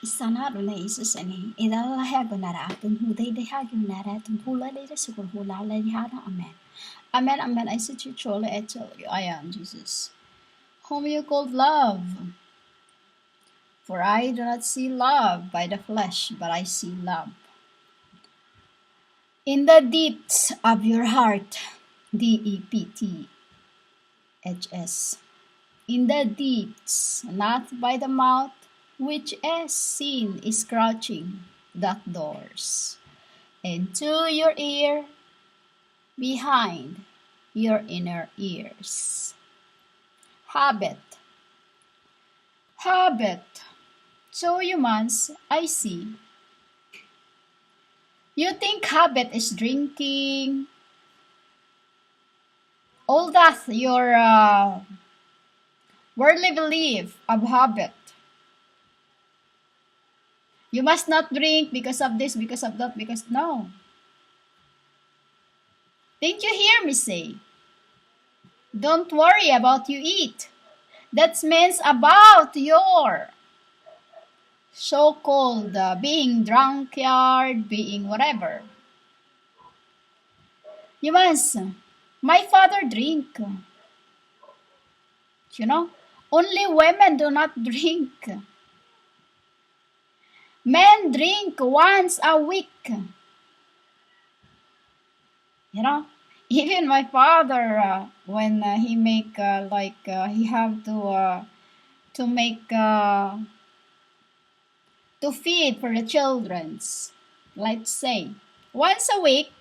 Isanaruna isusani idala hagunara tun huday de hagunara tun hula de sukur hula la hana amen. Amen, amen. I said you truly, I tell you, I am Jesus. Whom you called love. For I do not see love by the flesh, but I see love. In the deeps of your heart, DEPTHS. In the deeps, not by the mouth, which as sin is crouching the doors. And to your ear, behind your inner ears. Habit. So humans, I see. You think habit is drinking, all that your worldly belief of habit. You must not drink because of this, because of that, because no. Didn't you hear me say? Don't worry about you eat. That means about your so-called being drunkard, being whatever. You must. My father drink. You know, only women do not drink. Men drink once a week. You know, even my father, when he make he have to make to feed for the childrens, let's say, once a week,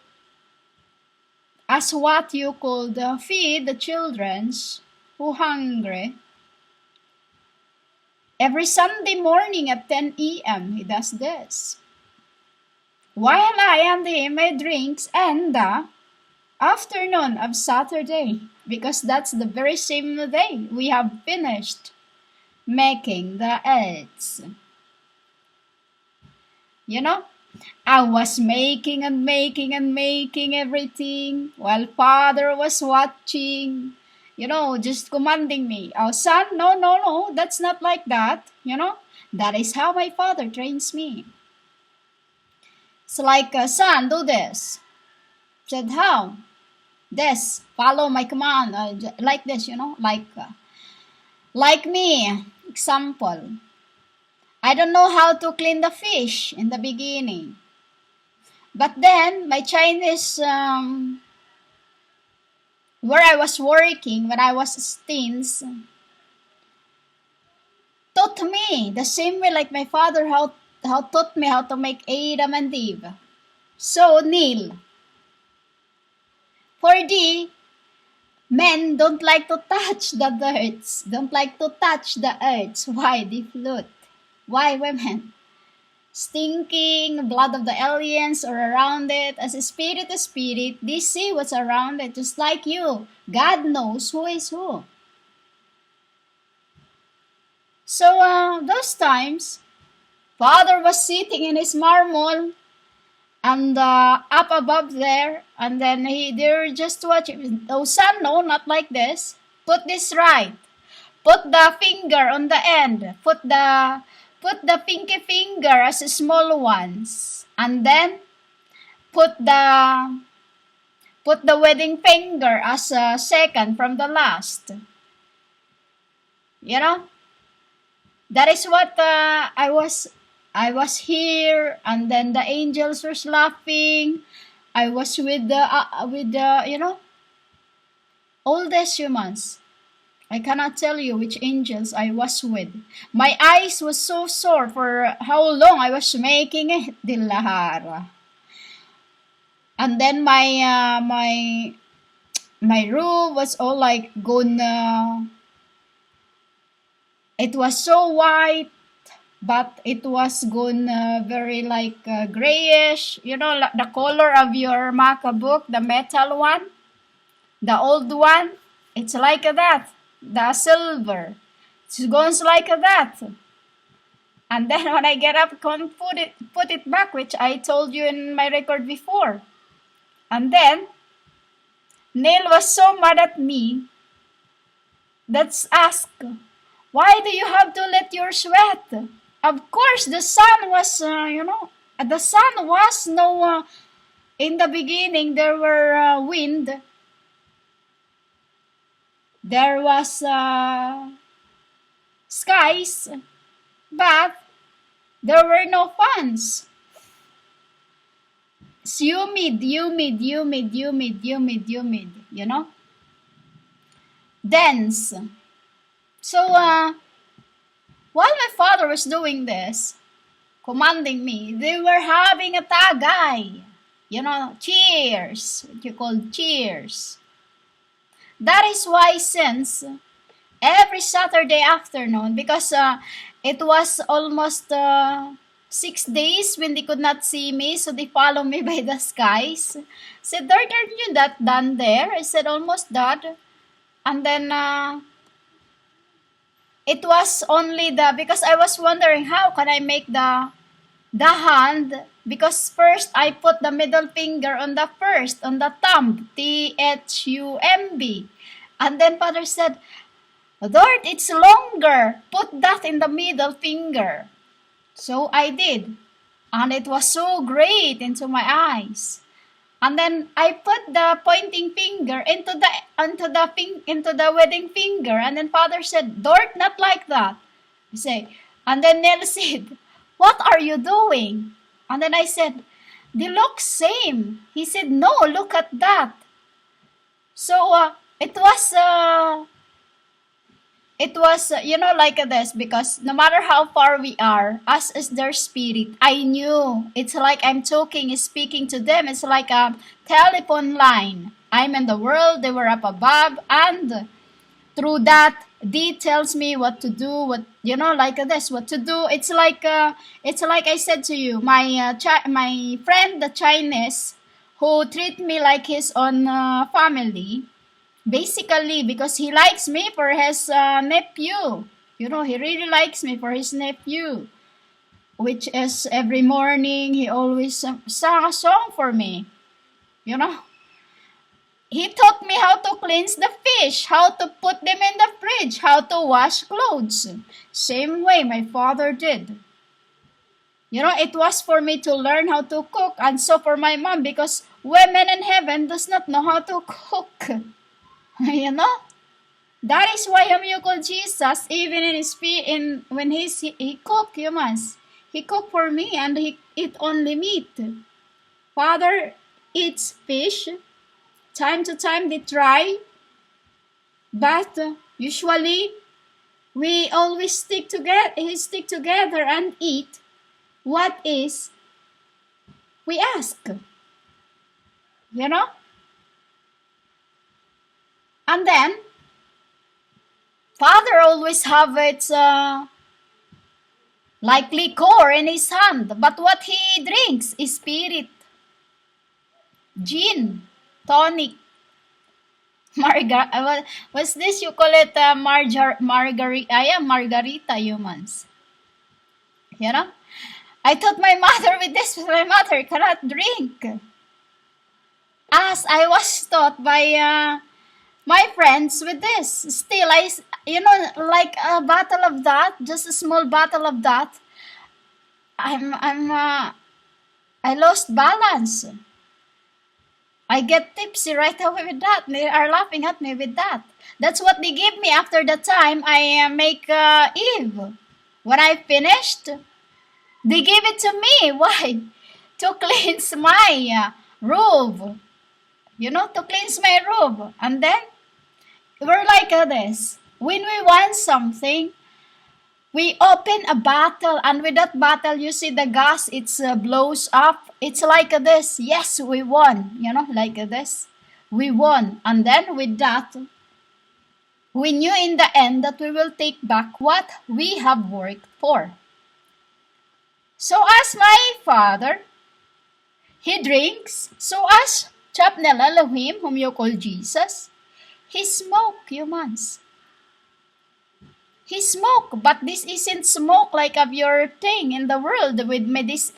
as what you could feed the childrens who hungry. Every Sunday morning at 10 a.m. he does this. While I and him drinks and the afternoon of Saturday, because that's the very same day we have finished making the eggs. You know, I was making everything while father was watching, you know, just commanding me. Oh, son, no, that's not like that, you know. That is how my father trains me. It's like, son, do this. Said, how? This, follow my command, like this, you know, like me, example. I don't know how to clean the fish in the beginning. But then, my Chinese, where I was working when I was teens, taught me the same way like my father how taught me how to make Adam and Eve. So, Neil, for the men don't like to touch the birds, don't like to touch the earth. Why? They float. Why women? Stinking blood of the aliens or around it. As a spirit to spirit, they see what's around it, just like you. God knows who is who. So those times, father was sitting in his marble and up above there, and then they're just watching. Oh son, no, not like this. Put this right. Put the finger on the end. Put the pinky finger as small ones, and then put the wedding finger as a second from the last. You know, that is what I was here, and then the angels were laughing. I was with the you know, all these humans. I cannot tell you which angels I was with. My eyes was so sore for how long I was making it, Dilahara. And then my room was all like gonna. It was so white, but it was gone very like grayish. You know, the color of your MacBook, the metal one, the old one. It's like that. The silver. It goes like that. And then when I get up, put it back, which I told you in my record before. And then Neil was so mad at me. Let's ask, why do you have to let your sweat? Of course, the sun was, the sun was no, in the beginning there were wind, there was skies, but there were no fans. It's humid, humid, humid, humid, humid, humid, dense. So, while my father was doing this, commanding me, they were having a tagay. Cheers. What you call cheers. That is why since every Saturday afternoon, because it was almost 6 days when they could not see me, so they follow me by the skies. Said, "Dad, aren't you that done there?" I said, "Almost done." And then it was only because I was wondering how can I make the hand, because first I put the middle finger on the thumb, THUMB. And then Father said, "Lord, it's longer. Put that in the middle finger." So I did. And it was so great into my eyes. And then I put the pointing finger into the wedding finger. And then Father said, "Lord, not like that." I say, and then Nell said, "What are you doing?" And then I said, "They look same." He said, "No, look at that." So it was like this, because no matter how far we are, us as their spirit, I knew it's like I'm speaking to them. It's like a telephone line. I'm in the world, they were up above, and through that, D tells me what to do, what to do. It's like I said to you, my friend, the Chinese, who treat me like his own family. Basically, because he likes me for his nephew. He really likes me for his nephew. Which is every morning, he always sang a song for me. He taught me how to cleanse the fish, how to put them in the fridge, how to wash clothes. Same way my father did. It was for me to learn how to cook, and so for my mom, because women in heaven does not know how to cook. That is why you call Jesus, even when he cook humans, he cook for me, and he eat only meat. Father eats fish. Time to time they try, but usually we always stick together and eat what is we ask. And then Father always have its like liquor in his hand, but what he drinks is spirit, gin, tonic, what's this? You call it margarita humans. I taught my mother with this, but my mother cannot drink. As I was taught by my friends with this. Still, like a bottle of that, just a small bottle of that, I lost balance. I get tipsy right away with that. They are laughing at me with that. That's what they give me after the time I make Eve. When I finished, they gave it to me. Why? To cleanse my robe. To cleanse my robe. And then, we're like this. When we want something, we open a bottle, and with that bottle, you see the gas, it blows up. It's like this. Yes, we won. Like this. We won. And then with that, we knew in the end that we will take back what we have worked for. So as my father, he drinks. So as Chapnel Elohim, whom you call Jesus, he smoke, humans. He smoke, but this isn't smoke like of your thing in the world with medicine.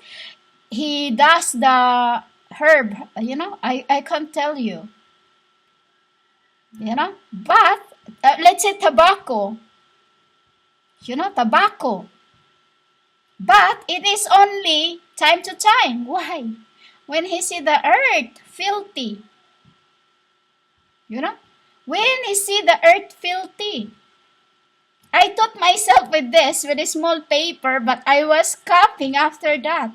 He does the herb, I can't tell you. But let's say tobacco. Tobacco. But it is only time to time. Why? When he see the earth filthy, you know? When he see the earth filthy, I taught myself with a small paper, but I was copying after that.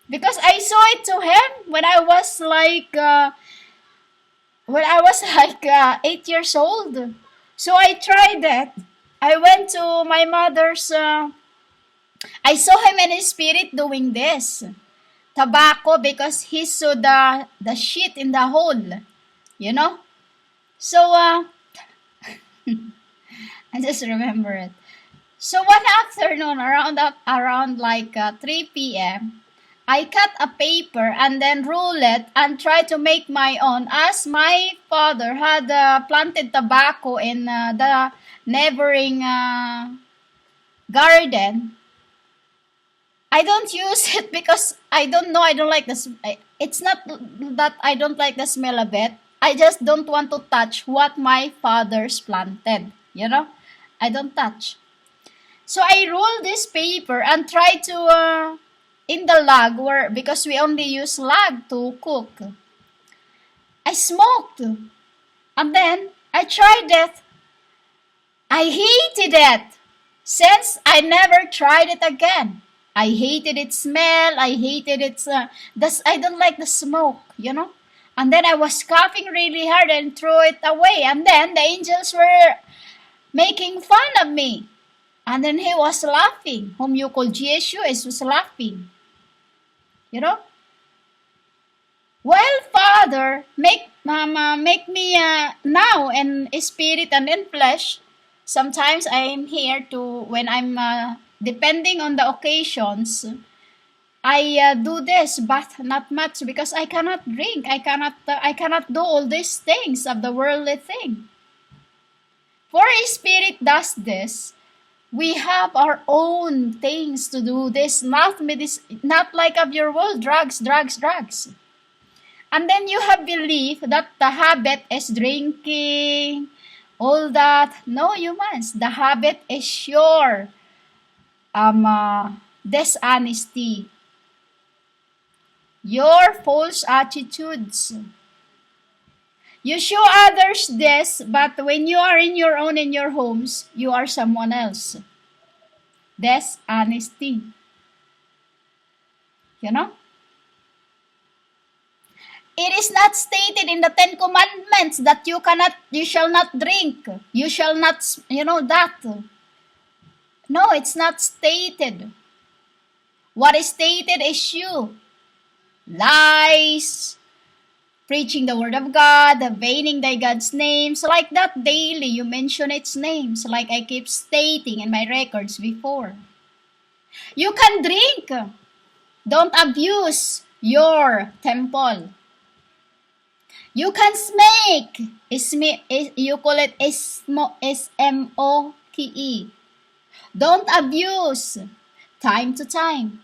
Because I saw it to him when I was like 8 years old. So I tried that. I went to my mother's. I saw him in his spirit doing this tobacco because he saw the shit in the hole. You know. So I just remember it. So one afternoon, around like 3 p.m., I cut a paper and then roll it and try to make my own. As my father had planted tobacco in the neighboring garden, I don't use it because I don't know. I don't like this. It's not that I don't like the smell of it. I just don't want to touch what my father's planted. You know, I don't touch. So I roll this paper and try to in the log where because we only use log to cook. I smoked and then I tried it. I hated it. Since I never tried it again. I hated its smell. I hated its I don't like the smoke, you know. And then I was coughing really hard and threw it away. And then the angels were making fun of me. And then he was laughing. Whom you call Jesus was laughing. You know? Well, Father, make me now in spirit and in flesh. Sometimes I am here to, when I'm, depending on the occasions, I do this, but not much because I cannot drink. I cannot do all these things of the worldly thing. For a spirit does this, we have our own things to do. This not like of your world, drugs. And then you have belief that the habit is drinking, all that. No, humans, the habit is your dishonesty, your false attitudes. You show others this, but when you are in your homes, you are someone else. Dishonesty. You know? It is not stated in the Ten Commandments that you shall not drink. You shall not, that. No, it's not stated. What is stated is you. Lies, preaching the word of God, vain thy God's names, like that daily you mention its names, like I keep stating in my records before. You can drink. Don't abuse your temple. You can smoke. You call it smoke. Don't abuse. Time to time.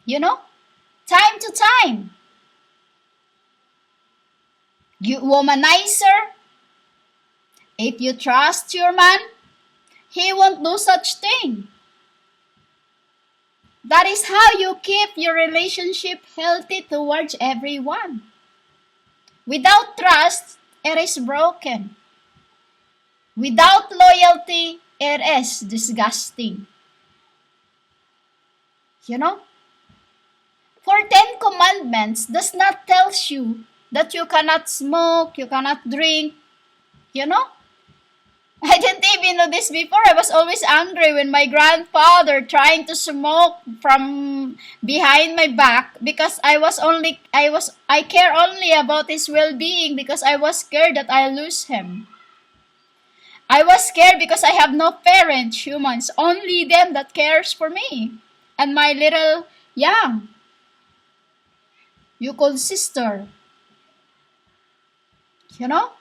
You know? Time to time. You womanizer. If you trust your man, he won't do such thing. That is how you keep your relationship healthy towards everyone. Without trust, it is broken. Without loyalty, it is disgusting. You know? For 10 commandments does not tell you that you cannot smoke, you cannot drink. You know? I didn't even know this before. I was always angry when my grandfather trying to smoke from behind my back because I care only about his well-being because I was scared that I lose him. I was scared because I have no parents, humans, only them that cares for me. And my little young, you call sister. You know?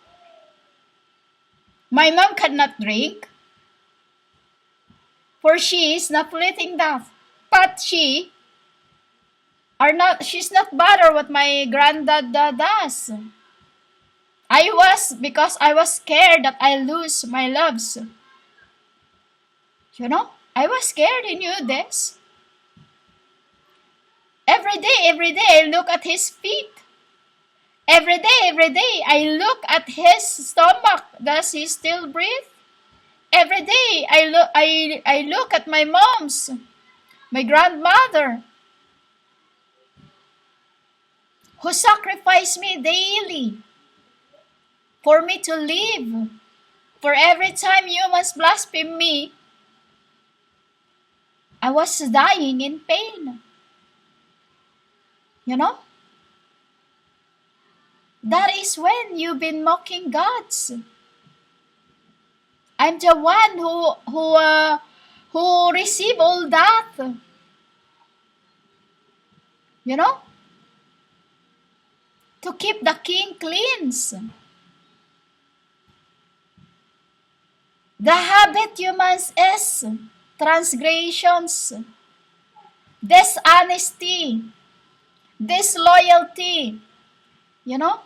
My mom cannot drink, for she is not letting that. But she's not bothered what my granddad does. Because I was scared that I lose my loves. You know? I was scared, he knew this. Every day, I look at his feet. Every day, I look at his stomach. Does he still breathe? Every day, I look at my my grandmother, who sacrificed me daily for me to live. For every time humans blaspheme me, I was dying in pain. You know? That is when you've been mocking gods. I'm the one who received all that. You know? To keep the king cleansed. The habit humans is transgressions, dishonesty, disloyalty, you know?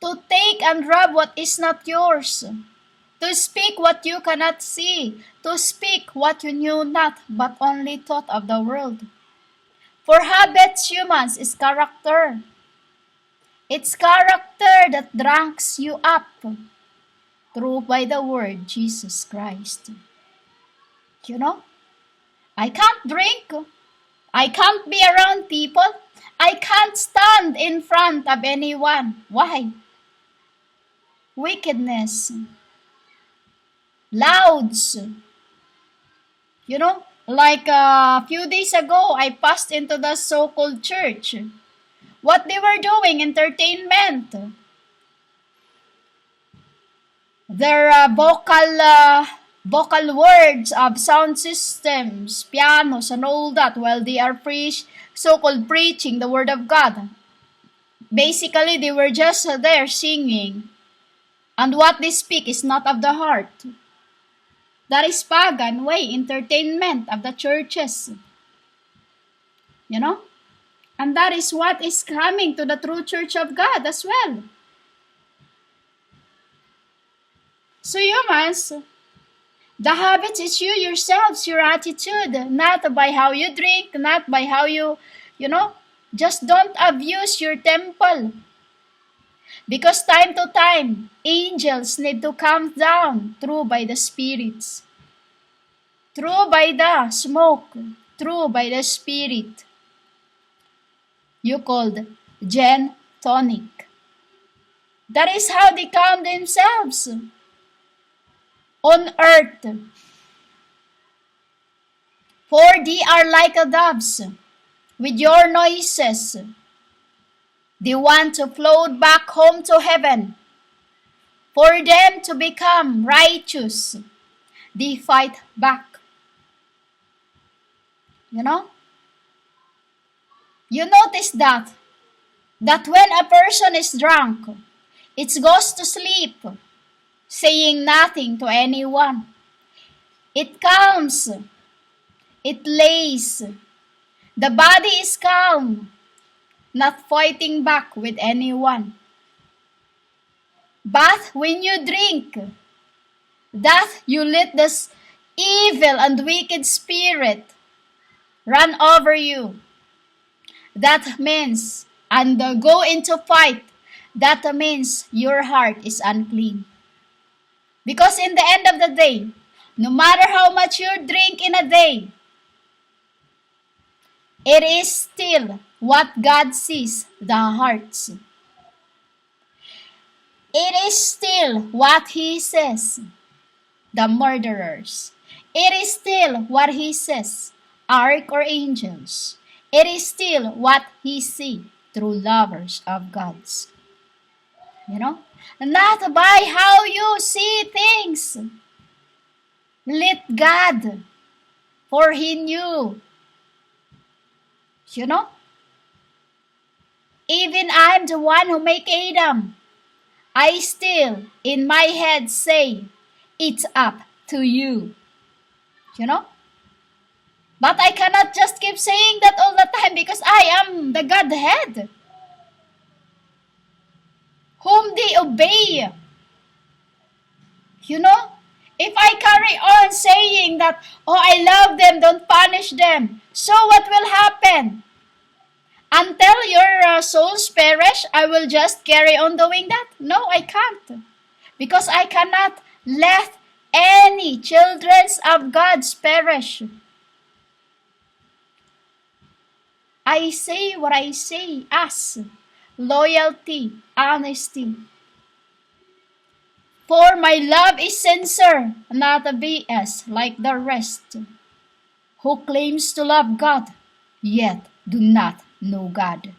To take and rob what is not yours, to speak what you cannot see, to speak what you knew not but only thought of the world. For habits humans is character. It's character that drinks you up through by the word Jesus Christ. You know? I can't drink. I can't be around people. I can't stand in front of anyone. Why? Wickedness. Louds. You know? Like a few days ago, I passed into the so-called church. What they were doing, entertainment. Their vocal words of sound systems, pianos, and all that, while they are so-called preaching the word of God. Basically, they were just there singing. And what they speak is not of the heart. That is pagan way, entertainment of the churches. You know? And that is what is coming to the true church of God as well. So humans, the habits is you yourselves, your attitude, not by how you drink, not by how you know, just don't abuse your temple. Because time to time, angels need to come down through by the spirits, through by the smoke, through by the spirit. You called Gen Tonic. That is how they calm themselves on earth. For they are like a doves with your noises. They want to float back home to heaven. For them to become righteous, they fight back. You know? You notice that when a person is drunk, it goes to sleep, saying nothing to anyone. It calms. It lays. The body is calm, not fighting back with anyone. But when you drink, that you let this evil and wicked spirit run over you. That means, and go into fight, that means your heart is unclean. Because in the end of the day, no matter how much you drink in a day, it is still what God sees, the hearts. It is still what He says, the murderers. It is still what He says, arch or angels. It is still what He sees through lovers of God's. You know? Not by how you see things. Let God, for He knew. You know? Even I'm the one who make Adam. I still, in my head, say, it's up to you. You know? But I cannot just keep saying that all the time because I am the Godhead, whom they obey. You know? If I carry on saying that, oh, I love them, don't punish them, so what will happen? Until your souls perish, I will just carry on doing that? No, I can't. Because I cannot let any children of God perish. I say what I say as loyalty, honesty. For my love is sincere, not a BS like the rest, who claims to love God, yet do not know God.